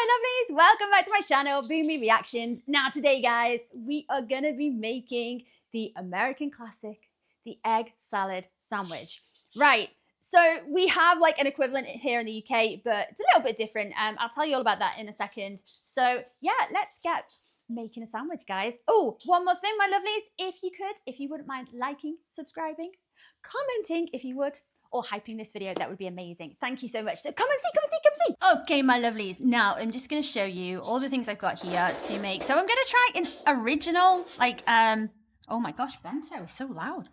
my lovelies, welcome back to my channel, Boomy Reactions. Now today guys, we are gonna be making the American classic, the egg salad sandwich. Right, so we have like an equivalent here in the UK, but it's a little bit different. I'll tell you all about that in a second. So yeah, let's get making a sandwich, guys. Oh, one more thing, my lovelies, if you wouldn't mind liking, subscribing, commenting if you would, or hyping this video, that would be amazing. Thank you so much. So come and see, come and see, come and see. Okay, my lovelies. Now I'm just going to show you all the things I've got here to make. So I'm going to try an original, oh my gosh, bento is so loud.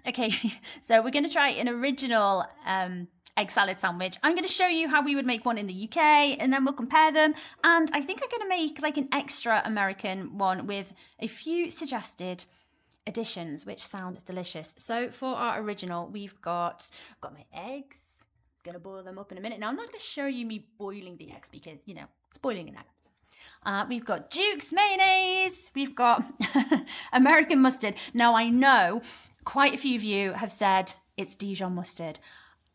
Okay, so we're going to try an original egg salad sandwich. I'm going to show you how we would make one in the UK, and then we'll compare them. And I think I'm going to make like an extra American one with a few suggested additions which sound delicious. So for our original, I've got my eggs. I'm gonna boil them up in a minute. Now I'm not gonna show you me boiling the eggs because, you know, it's boiling an egg. We've got Duke's mayonnaise. We've got American mustard. Now I know quite a few of you have said it's Dijon mustard.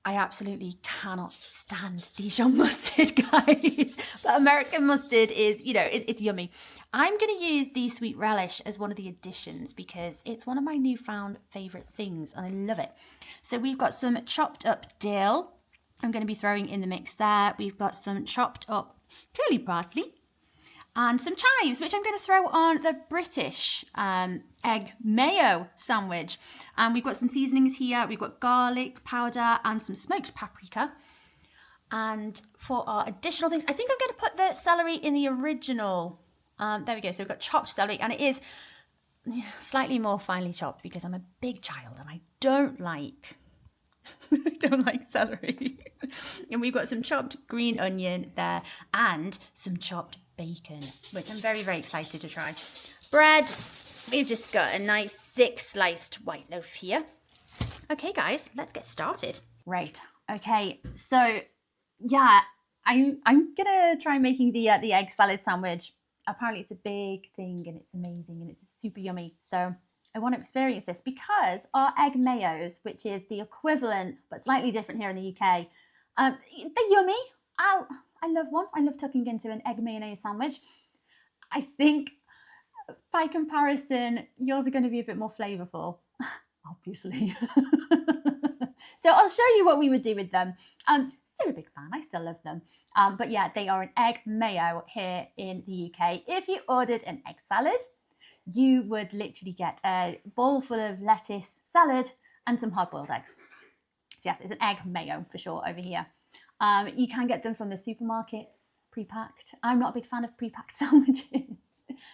I absolutely cannot stand Dijon mustard, guys. But American mustard is, you know, it's yummy. I'm going to use the sweet relish as one of the additions because it's one of my newfound favourite things and I love it. So we've got some chopped up dill. I'm going to be throwing in the mix there. We've got some chopped up curly parsley and some chives, which I'm going to throw on the British egg mayo sandwich. And we've got some seasonings here. We've got garlic powder and some smoked paprika. And for our additional things, I think I'm going to put the celery in the original. There we go. So we've got chopped celery, and it is slightly more finely chopped because I'm a big child and I don't like celery. And we've got some chopped green onion there and some chopped bacon, which I'm very, very excited to try. Bread, we've just got a nice thick sliced white loaf here. Okay, guys, let's get started. Right. Okay. So yeah, I'm gonna try making the egg salad sandwich. Apparently it's a big thing and it's amazing and it's super yummy. So I want to experience this because our egg mayos, which is the equivalent but slightly different here in the UK, they're yummy. I love one. I love tucking into an egg mayonnaise sandwich. I think by comparison, yours are going to be a bit more flavorful, obviously. So I'll show you what we would do with them. Still a big fan. I still love them. But yeah, they are an egg mayo here in the UK. If you ordered an egg salad, you would literally get a bowl full of lettuce, salad, and some hard-boiled eggs. So yes, it's an egg mayo for sure over here. You can get them from the supermarkets, pre-packed. I'm not a big fan of pre-packed sandwiches.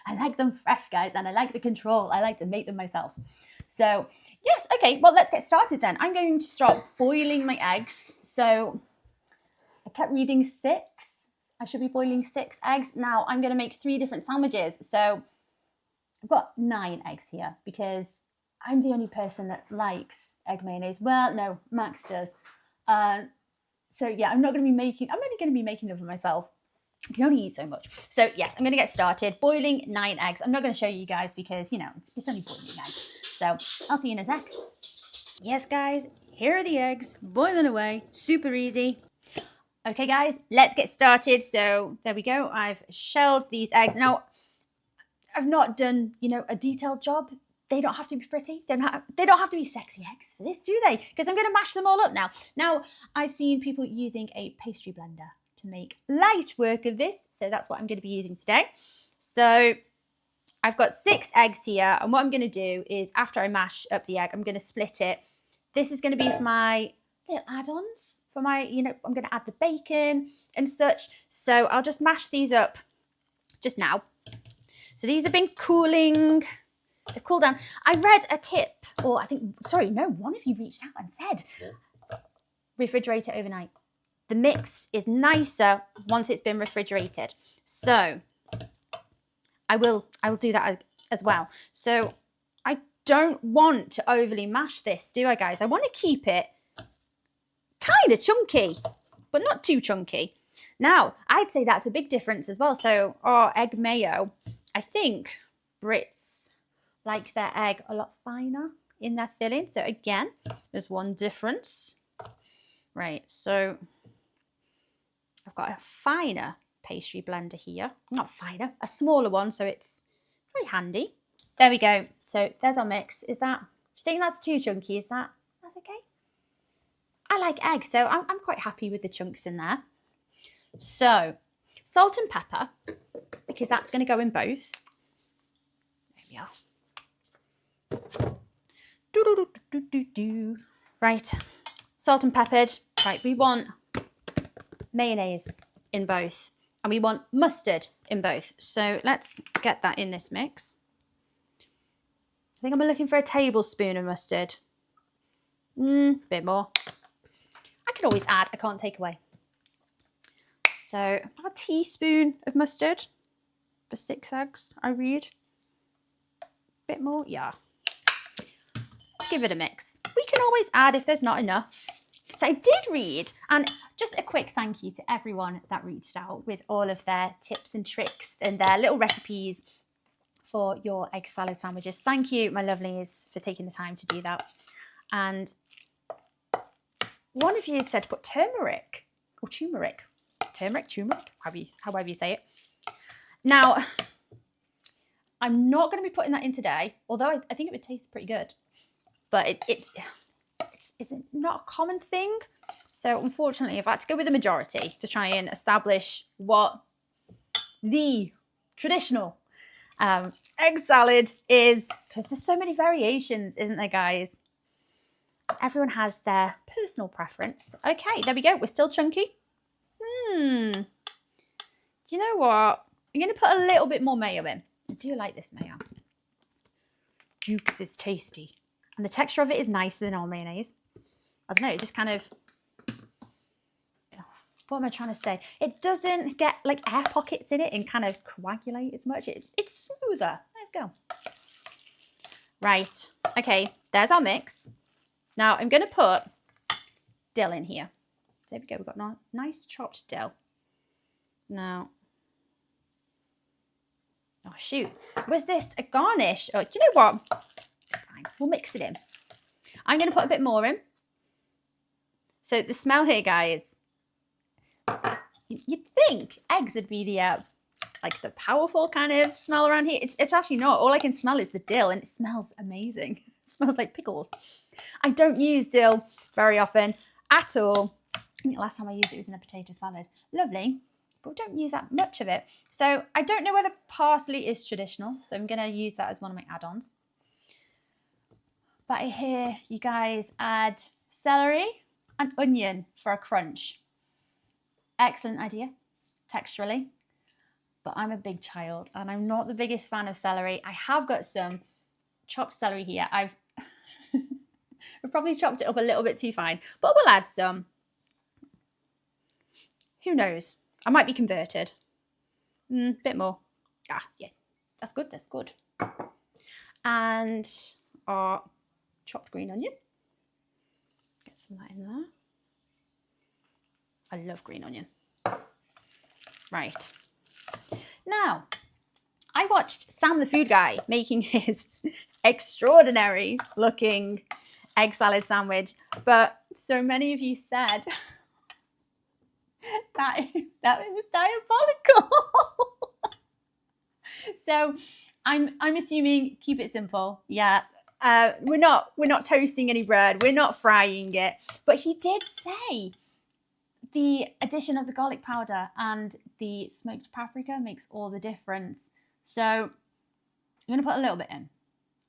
I like them fresh, guys, and I like the control. I like to make them myself. So yes, okay, well, let's get started then. I'm going to start boiling my eggs. So I kept reading 6. I should be boiling 6 eggs. Now I'm going to make 3 different sandwiches. So I've got 9 eggs here because I'm the only person that likes egg mayonnaise. Well, no, Max does. So yeah, I'm only going to be making them for myself. I can only eat so much. So yes, I'm going to get started boiling 9 eggs. I'm not going to show you guys because, you know, it's only boiling eggs. So I'll see you in a sec. Yes, guys, here are the eggs boiling away. Super easy. Okay, guys, let's get started. So there we go. I've shelled these eggs. Now, I've not done, you know, a detailed job. They don't have to be pretty. They don't have to be sexy eggs for this, do they? Because I'm going to mash them all up now. Now, I've seen people using a pastry blender to make light work of this. So that's what I'm going to be using today. So I've got 6 eggs here. And what I'm going to do is after I mash up the egg, I'm going to split it. This is going to be for my little add-ons. For my, you know, I'm going to add the bacon and such. So I'll just mash these up just now. So these have been cooling. They've cooled down. I read a tip, or I think, sorry, no, one of you reached out and said, refrigerate it overnight. The mix is nicer once it's been refrigerated. So I will do that as well. So I don't want to overly mash this, do I, guys? I want to keep it kind of chunky, but not too chunky. Now, I'd say that's a big difference as well. So our egg mayo, I think Brits like their egg a lot finer in their filling. So again, there's one difference. Right, so I've got a finer pastry blender here. Not finer, a smaller one, so it's very handy. There we go. So there's our mix. Do you think that's too chunky? That's okay? I like egg, so I'm quite happy with the chunks in there. So salt and pepper, because that's going to go in both. There we are. Right, salt and peppered. Right, we want mayonnaise in both, and we want mustard in both. So let's get that in this mix. I think I'm looking for a tablespoon of mustard. A bit more. I can always add, I can't take away. So about a teaspoon of mustard for 6 eggs, I read. Bit more, yeah. Let's give it a mix. We can always add if there's not enough. So I did read, and just a quick thank you to everyone that reached out with all of their tips and tricks and their little recipes for your egg salad sandwiches. Thank you, my lovelies, for taking the time to do that. And one of you said to put turmeric, however you say it. Now, I'm not going to be putting that in today, although I think it would taste pretty good. But it's not a common thing. So unfortunately, I've had to go with the majority to try and establish what the traditional egg salad is, because there's so many variations, isn't there, guys? Everyone has their personal preference. Okay, there we go. We're still chunky. Do you know what? I'm going to put a little bit more mayo in. I do like this mayo. Duke's is tasty. And the texture of it is nicer than our mayonnaise. I don't know, it just kind of... What am I trying to say? It doesn't get like air pockets in it and kind of coagulate as much. It's smoother. There we go. Right. Okay, there's our mix. Now I'm going to put dill in here. There we go. We've got nice chopped dill. Now... Oh, shoot. Was this a garnish? Oh, do you know what? Fine. We'll mix it in. I'm going to put a bit more in. So the smell here, guys, you'd think eggs would be the like the powerful kind of smell around here. It's actually not. All I can smell is the dill, and it smells amazing. It smells like pickles. I don't use dill very often at all. I think the last time I used it was in a potato salad. Lovely, but we don't use that much of it. So I don't know whether parsley is traditional, so I'm going to use that as one of my add-ons. But I hear you guys add celery and onion for a crunch. Excellent idea, texturally. But I'm a big child and I'm not the biggest fan of celery. I have got some chopped celery here. I've probably chopped it up a little bit too fine, but we'll add some. Who knows? I might be converted. Bit more. Yeah, that's good, that's good. And our chopped green onion. Get some of that in there. I love green onion. Right. Now, I watched Sam the Food Guy making his extraordinary looking egg salad sandwich, but so many of you said that it was diabolical. So I'm assuming keep it simple. Yeah. We're not toasting any bread. We're not frying it. But he did say the addition of the garlic powder and the smoked paprika makes all the difference. So I'm going to put a little bit in.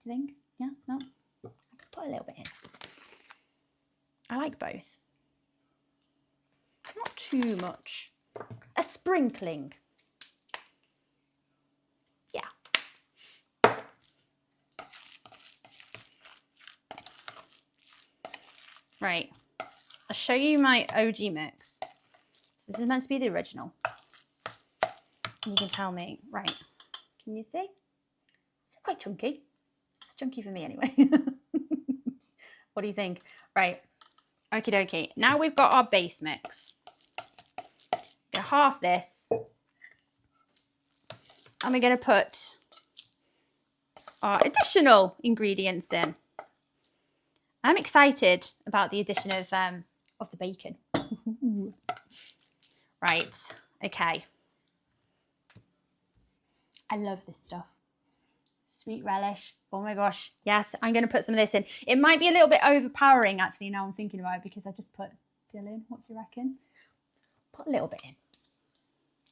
Do you think? Yeah? No? I'm going to put a little bit in. I like both. Not too much. A sprinkling. Yeah. Right. I'll show you my OG mix. So this is meant to be the original. And you can tell me, right, can you see? It's quite chunky. It's chunky for me anyway. What do you think? Right, okie dokie. Now we've got our base mix. Get half this. And we're going to put our additional ingredients in. I'm excited about the addition of the bacon. Right, okay. I love this stuff. Sweet relish. Oh my gosh. Yes, I'm going to put some of this in. It might be a little bit overpowering actually now I'm thinking about it because I just put dill in. What do you reckon? Put a little bit in.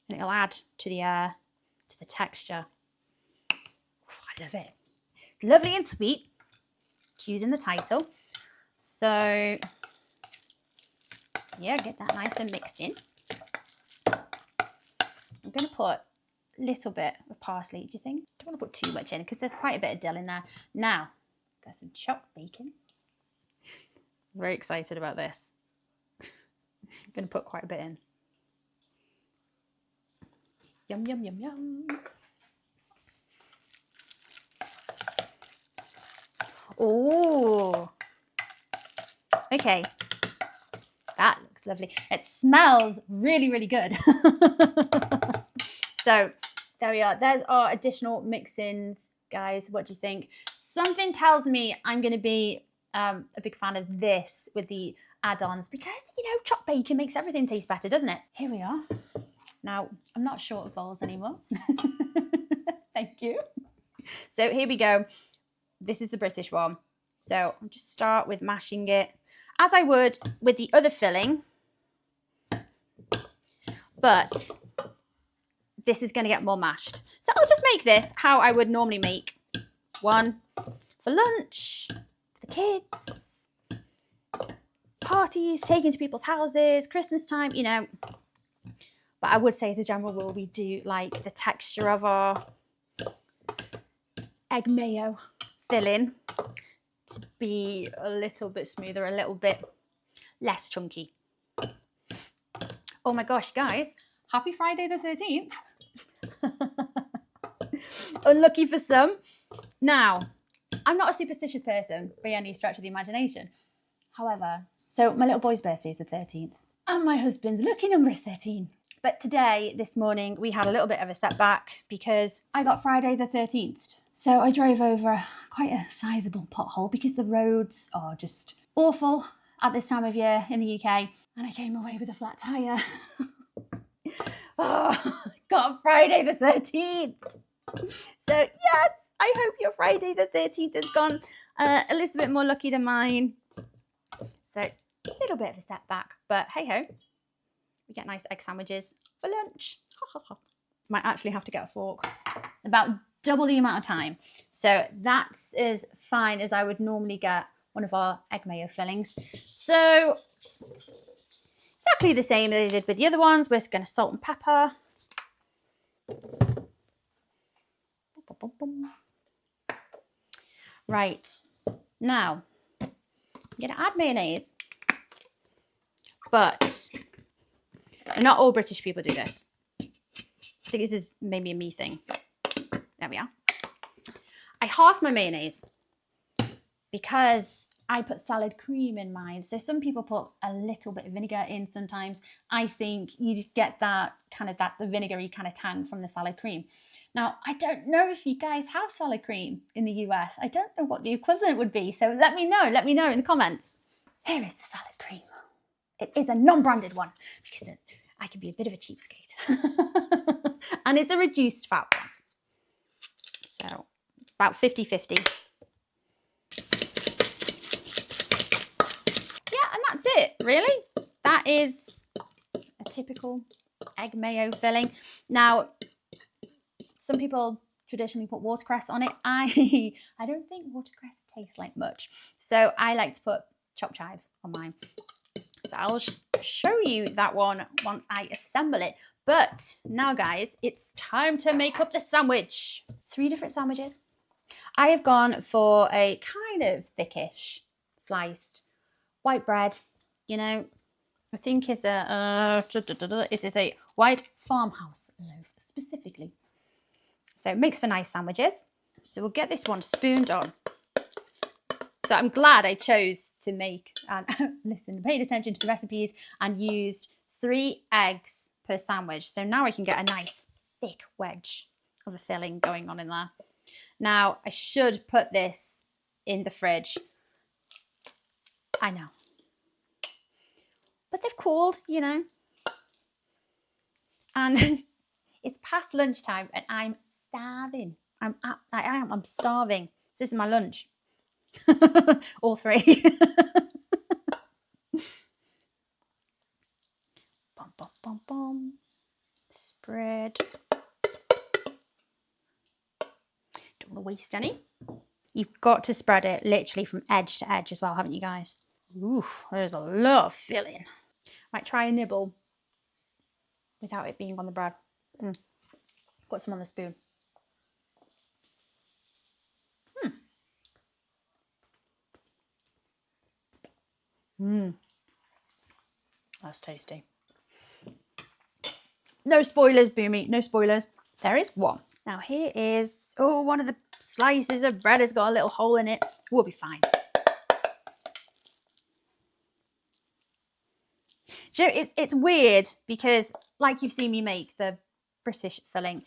And it'll add to the texture. Oh, I love it. Lovely and sweet. Using the title. So yeah, get that nice and mixed in. I'm going to put a little bit of parsley, do you think? Don't want to put too much in because there's quite a bit of dill in there. Now, got some chopped bacon. Very excited about this. I'm going to put quite a bit in. Yum, yum, yum, yum. Oh, okay. That looks lovely. It smells really, really good. So there we are. There's our additional mix-ins, guys. What do you think? Something tells me I'm going to be a big fan of this with the add-ons because, you know, chopped bacon makes everything taste better, doesn't it? Here we are. Now, I'm not short of bowls anymore. Thank you. So here we go. This is the British one. So I'll just start with mashing it as I would with the other filling. But this is going to get more mashed. So I'll just make this how I would normally make one for lunch, for the kids, parties, taking to people's houses, Christmas time, you know. But I would say as a general rule, we do like the texture of our egg mayo filling to be a little bit smoother, a little bit less chunky. Oh my gosh, guys, happy Friday the 13th. Unlucky for some. Now, I'm not a superstitious person by any stretch of the imagination. However, so my little boy's birthday is the 13th and my husband's lucky number is 13. But today, this morning, we had a little bit of a setback because I got Friday the 13th. So I drove over quite a sizable pothole because the roads are just awful at this time of year in the UK. And I came away with a flat tyre. Oh, got Friday the 13th. So yes, I hope your Friday the 13th has gone a little bit more lucky than mine. So a little bit of a setback, but hey ho. We get nice egg sandwiches for lunch. Might actually have to get a fork. About double the amount of time. So that's as fine as I would normally get one of our egg mayo fillings. So exactly the same as I did with the other ones. We're just going to salt and pepper. Right. Now, I'm going to add mayonnaise. But not all British people do this. I think this is maybe a me thing. There we are. I half my mayonnaise because I put salad cream in mine. So some people put a little bit of vinegar in sometimes. I think you get that kind of the vinegary kind of tang from the salad cream. Now, I don't know if you guys have salad cream in the US. I don't know what the equivalent would be. So let me know in the comments. Here is the salad cream. It is a non-branded one because I can be a bit of a cheapskate. And it's a reduced fat one. So about 50-50. Yeah, and that's it, really. That is a typical egg mayo filling. Now, some people traditionally put watercress on it. I don't think watercress tastes like much. So I like to put chopped chives on mine. So I'll show you that one once I assemble it. But now, guys, it's time to make up the sandwich. 3 different sandwiches. I have gone for a kind of thickish sliced white bread. You know, I think it's it is a white farmhouse loaf specifically. So it makes for nice sandwiches. So we'll get this one spooned on. So I'm glad I chose to make and paid attention to the recipes and used 3 eggs per sandwich. So now I can get a nice thick wedge of a filling going on in there. Now I should put this in the fridge. I know. But they've cooled, you know. And it's past lunchtime and I'm starving. I'm starving. So this is my lunch. All three. Bum, bum, bum, bum. Spread. Don't want to waste any. You've got to spread it literally from edge to edge as well, haven't you guys? Oof, there's a lot of filling. Might try a nibble without it being on the bread. Got some on the spoon. That's tasty. No spoilers, Boomy, no spoilers. There is one. Now here is, oh, one of the slices of bread has got a little hole in it. We'll be fine. Do you know, it's weird because, like you've seen me make the British filling,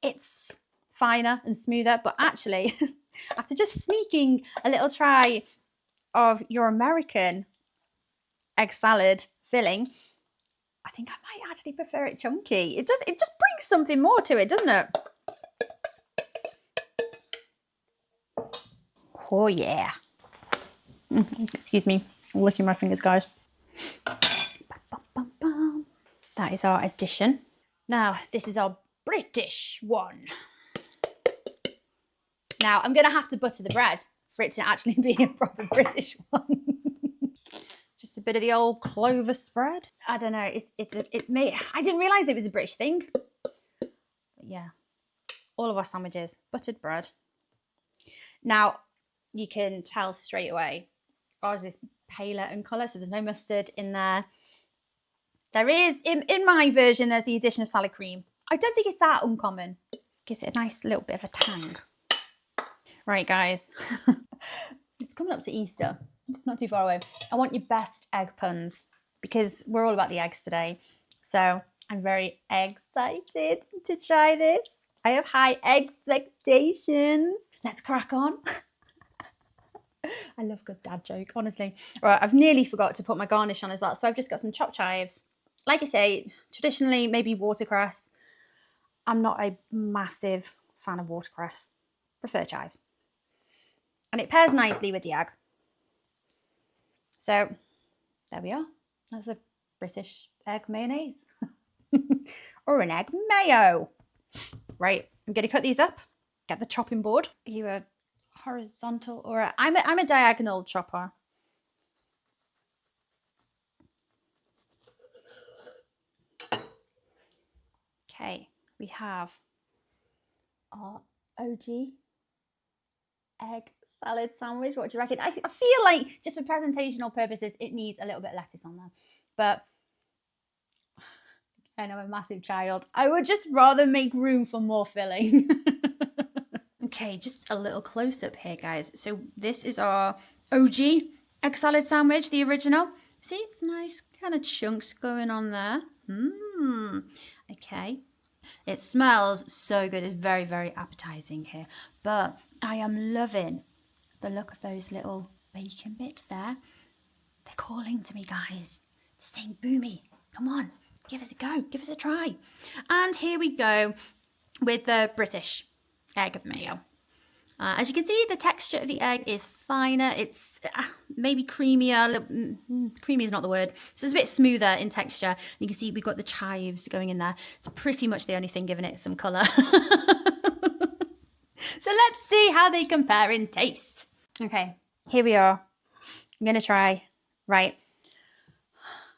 it's finer and smoother, but actually, after just sneaking a little try of your American egg salad filling, I think I might actually prefer it chunky. It just brings something more to it, doesn't it? Oh yeah. Excuse me, I'm licking my fingers, guys. That is our addition. Now, this is our British one. Now, I'm going to have to butter the bread for it to actually be a proper British one. Just a bit of the old clover spread. I don't know. I didn't realise it was a British thing. But yeah, all of our sandwiches, buttered bread. Now, you can tell straight away, ours is paler in colour, so there's no mustard in there. There is, in my version, there's the addition of salad cream. I don't think it's that uncommon. Gives it a nice little bit of a tang. Right, guys. It's coming up to Easter. It's not too far away. I want your best egg puns because we're all about the eggs today. So I'm very excited to try this. I have high expectations. Let's crack on. I love a good dad joke, honestly. All right, I've nearly forgot to put my garnish on as well. So I've just got some chopped chives. Like I say, traditionally, maybe watercress. I'm not a massive fan of watercress. Prefer chives. And it pairs nicely with the egg. So there we are. That's a British egg mayonnaise. Or an egg mayo. Right, I'm going to cut these up. Get the chopping board. Are you a horizontal or I'm a diagonal chopper. Okay, we have our OG egg salad sandwich. What do you reckon? I feel like just for presentational purposes, it needs a little bit of lettuce on there. But I know I'm a massive child. I would just rather make room for more filling. Okay, just a little close up here, guys. So this is our OG egg salad sandwich, the original. See, it's nice kind of chunks going on there. Okay. It smells so good. It's very, very appetizing here. But I am loving the look of those little bacon bits there. They're calling to me, guys. They're saying, Boomy, come on, give us a go. Give us a try. And here we go with the British egg mayo. As you can see, the texture of the egg is finer. It's maybe creamier. Creamy is not the word. So it's a bit smoother in texture. And you can see we've got the chives going in there. It's pretty much the only thing giving it some colour. So let's see how they compare in taste. Okay, here we are. I'm going to try. Right.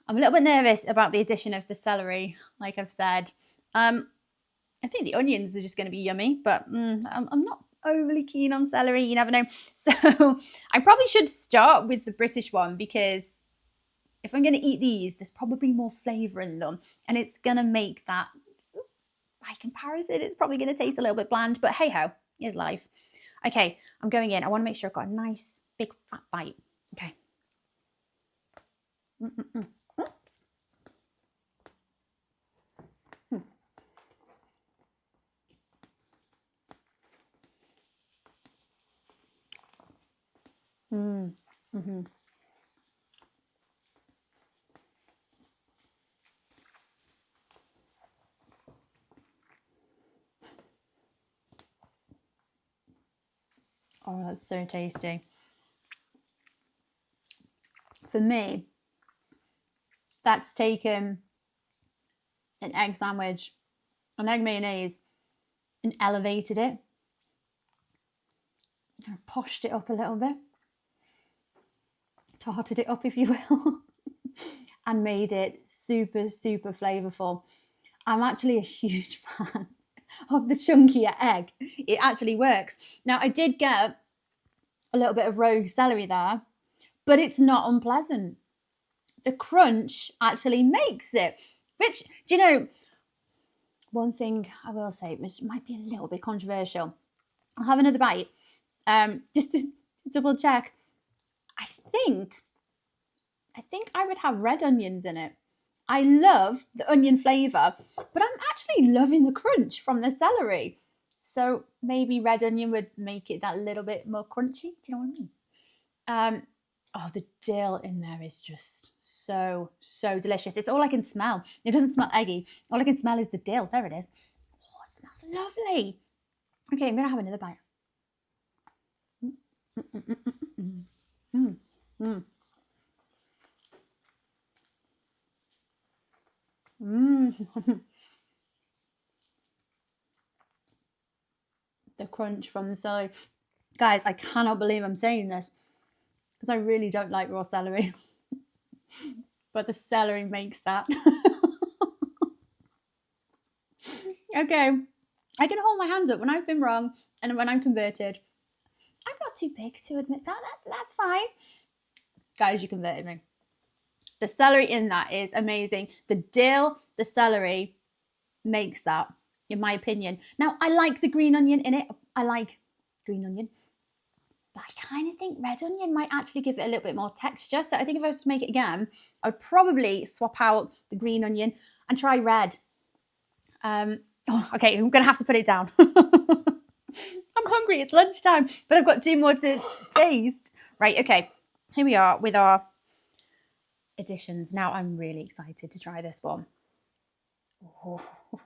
I'm a little bit nervous about the addition of the celery, like I've said. I think the onions are just going to be yummy, but I'm not overly keen on celery. You never know. So I probably should start with the British one because if I'm going to eat these, there's probably more flavour in them. And it's going to make that, by comparison, it's probably going to taste a little bit bland. But hey ho, is life. Okay, I'm going in. I want to make sure I've got a nice big fat bite. Okay. Oh, that's so tasty. For me, that's taken an egg sandwich, an egg mayonnaise, and elevated it. And poshed it up a little bit. Tarted it up, if you will. And made it super, super flavourful. I'm actually a huge fan of the chunkier egg. It actually works. Now, I did get a little bit of rogue celery there, but it's not unpleasant. The crunch actually makes it, which, do you know, one thing I will say, which might be a little bit controversial. I'll have another bite, just to double check. I think I would have red onions in it. I love the onion flavour, but I'm actually loving the crunch from the celery. So maybe red onion would make it that little bit more crunchy. Do you know what I mean? Oh, the dill in there is just so, so delicious. It's all I can smell. It doesn't smell eggy. All I can smell is the dill. There it is. Oh, it smells lovely. Okay, I'm going to have another bite. The crunch from the celery. Guys, I cannot believe I'm saying this because I really don't like raw celery. But the celery makes that. Okay, I can hold my hands up when I've been wrong and when I'm converted. I'm not too big to admit that. That's fine. Guys, you converted me. The celery in that is amazing. The dill, the celery makes that, in my opinion. Now, I like the green onion in it. I like green onion. But I kind of think red onion might actually give it a little bit more texture. So I think if I was to make it again, I would probably swap out the green onion and try red. Okay, I'm going to have to put it down. I'm hungry. It's lunchtime, but I've got 2 more to taste. Right, okay. Here we are with our additions. Now I'm really excited to try this one.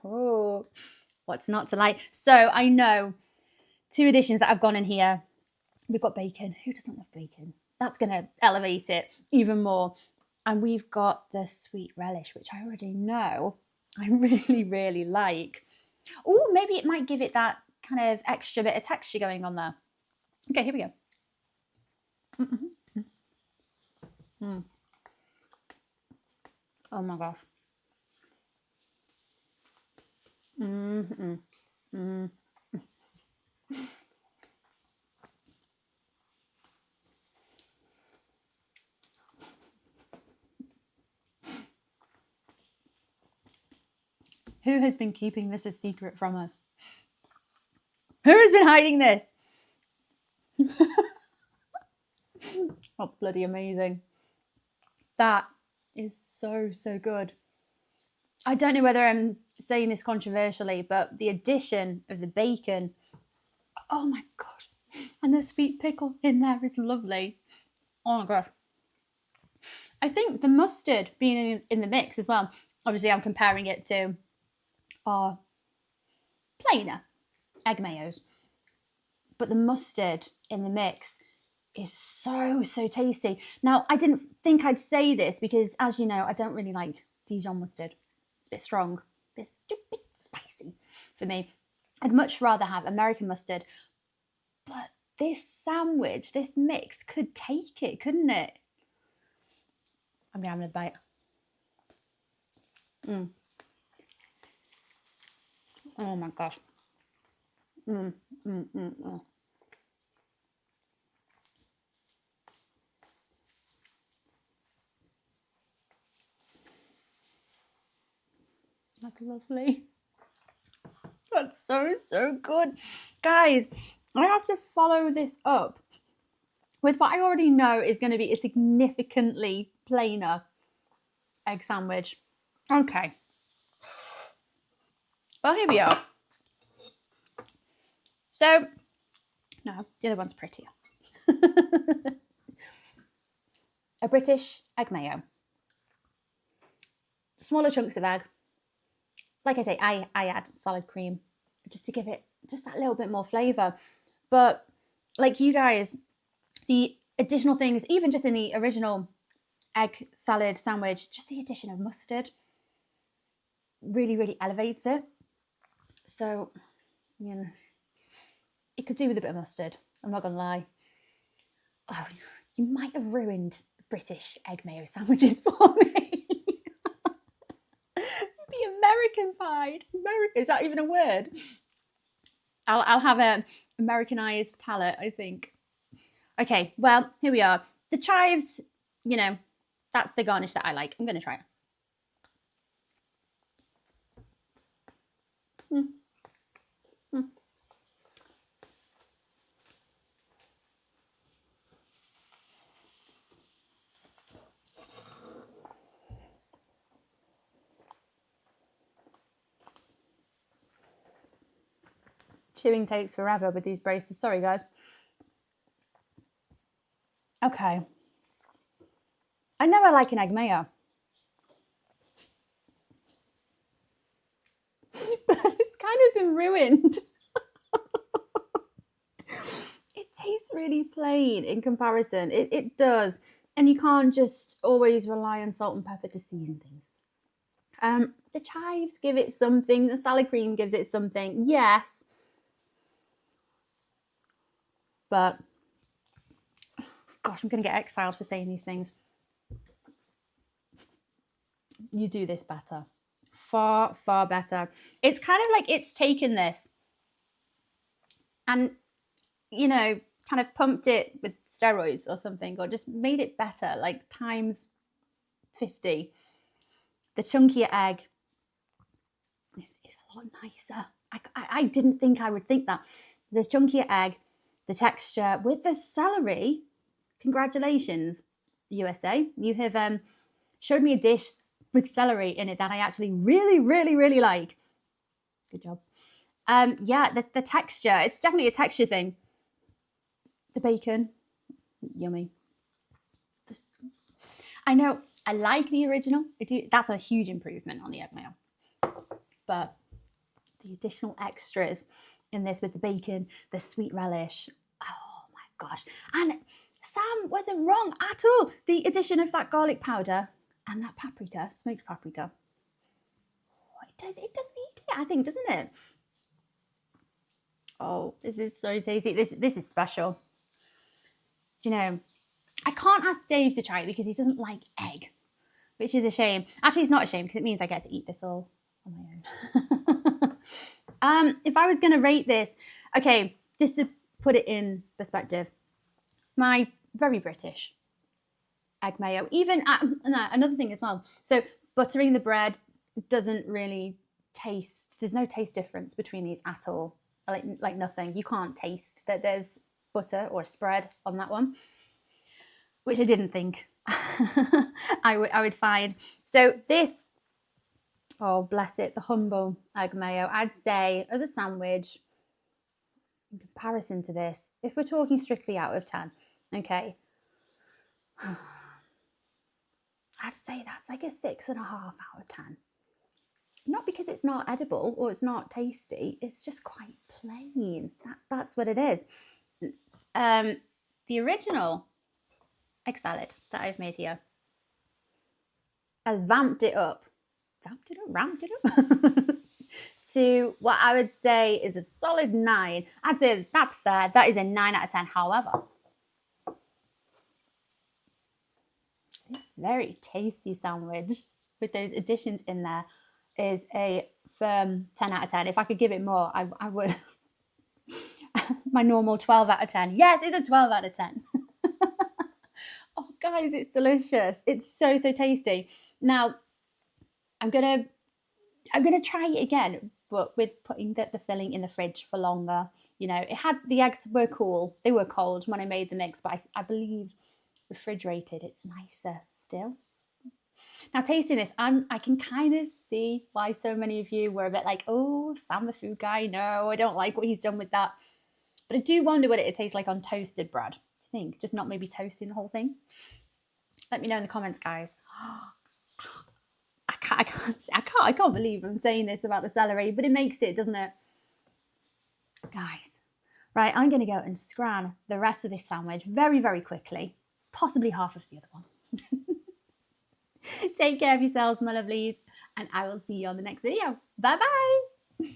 Oh, what's not to like? So I know 2 additions that have gone in here. We've got bacon. Who doesn't love bacon? That's going to elevate it even more. And we've got the sweet relish, which I already know I really, really like. Oh, maybe it might give it that kind of extra bit of texture going on there. Okay, here we go. Oh my gosh. Who has been keeping this a secret from us? Who has been hiding this? That's bloody amazing. That is so, so good. I don't know whether I'm saying this controversially, but the addition of the bacon, oh my gosh, and the sweet pickle in there is lovely. Oh my gosh. I think the mustard being in the mix as well, obviously I'm comparing it to our plainer egg mayos, but the mustard in the mix is so, so tasty. Now, I didn't think I'd say this because, as you know, I don't really like Dijon mustard. It's a bit strong, a bit spicy for me. I'd much rather have American mustard, but this sandwich, this mix could take it, couldn't it? I'm having a bite. Oh my gosh. That's lovely. That's so, so good. Guys, I have to follow this up with what I already know is going to be a significantly plainer egg sandwich. Okay. Well, here we are. So, no, the other one's prettier. A British egg mayo. Smaller chunks of egg. Like I say, I add solid cream just to give it just that little bit more flavour. But like you guys, the additional things, even just in the original egg salad sandwich, just the addition of mustard really, really elevates it. So, you know, it could do with a bit of mustard. I'm not going to lie. Oh, you might have ruined British egg mayo sandwiches for me. Be American-fied. Is that even a word? I'll have an Americanized palate, I think. Okay, well, here we are. The chives, you know, that's the garnish that I like. I'm going to try it. Mm. Mm. Chewing takes forever with these braces. Sorry, guys. Okay. I know I like an egg mayo. But it's kind of been ruined. It tastes really plain in comparison. It does. And you can't just always rely on salt and pepper to season things. The chives give it something. The salad cream gives it something. Yes. But, gosh, I'm going to get exiled for saying these things. You do this better. Far, far better. It's kind of like it's taken this and, you know, kind of pumped it with steroids or something, or just made it better, like times 50. The chunkier egg is a lot nicer. I didn't think I would think that. The chunkier egg, the texture with the celery. Congratulations, USA. You have showed me a dish with celery in it that I actually really, really, really like. Good job. Yeah, the texture, it's definitely a texture thing. The bacon, yummy. I know, I like the original. That's a huge improvement on the egg mayo. But the additional extras in this with the bacon, the sweet relish, oh my gosh. And Sam wasn't wrong at all. The addition of that garlic powder and that paprika, smoked paprika, it does need it, I think, doesn't it? Oh, this is so tasty. This is special. Do you know, I can't ask Dave to try it because he doesn't like egg, which is a shame. Actually, it's not a shame because it means I get to eat this all on my own. If I was going to rate this, okay, just to put it in perspective, my very British egg mayo, even another thing as well. So buttering the bread doesn't really taste, there's no taste difference between these at all. Like nothing. You can't taste that there's butter or spread on that one, which I didn't think I would find. So this, oh bless it, the humble egg mayo, I'd say as a sandwich, in comparison to this, if we're talking strictly out of 10, okay, I'd say that's like a 6.5 out of 10. Not because it's not edible or it's not tasty, it's just quite plain. That's what it is. The original egg salad that I've made here has ramped it up to what I would say is a solid 9. I'd say that's fair. That is a 9 out of 10. However, this very tasty sandwich with those additions in there is a firm 10 out of 10. If I could give it more, I would. My normal 12 out of 10. Yes, it's a 12 out of 10. Oh, guys, it's delicious. It's so, so tasty. Now, I'm gonna try it again, but with putting the filling in the fridge for longer. You know, the eggs were cool. They were cold when I made the mix, but I believe refrigerated, it's nicer still. Now, tasting this, I can kind of see why so many of you were a bit like, oh, Sam the food guy, no, I don't like what he's done with that. But I do wonder what it tastes like on toasted bread. Do you think? Just not maybe toasting the whole thing? Let me know in the comments, guys. I can't believe I'm saying this about the celery, but it makes it, doesn't it? Guys, Right, I'm going to go and scran the rest of this sandwich very, very quickly, possibly half of the other one. Take care of yourselves, my lovelies, and I will see you on the next video. Bye-bye.